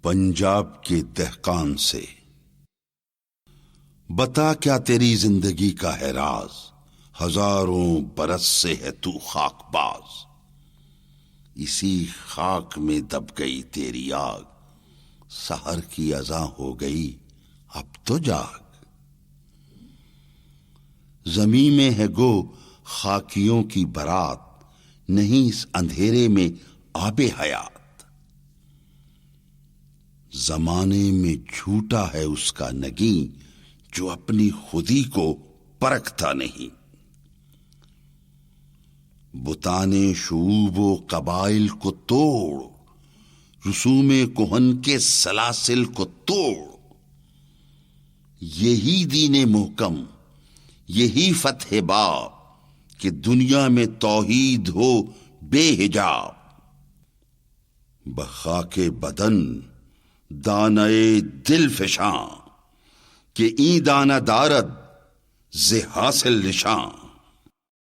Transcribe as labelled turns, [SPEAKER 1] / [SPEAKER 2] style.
[SPEAKER 1] پنجاب کے دہقان سے، بتا کیا تیری زندگی کا ہے راز، ہزاروں برس سے ہے تو خاک باز، اسی خاک میں دب گئی تیری آگ، سحر کی اذاں ہو گئی اب تو جاگ، زمین میں ہے گو خاکیوں کی برات، نہیں اس اندھیرے میں آب حیات، زمانے میں جھوٹا ہے اس کا نگیں جو اپنی خودی کو پرکھتا نہیں، بتانے شعوب و قبائل کو توڑ، رسوم کہن کے سلاسل کو توڑ، یہی دین محکم، یہی فتح باب کہ دنیا میں توحید ہو بے حجاب، بخاک بدن دانہ دل فشاں کہ این دانہ دارد ز حاصل نشاں،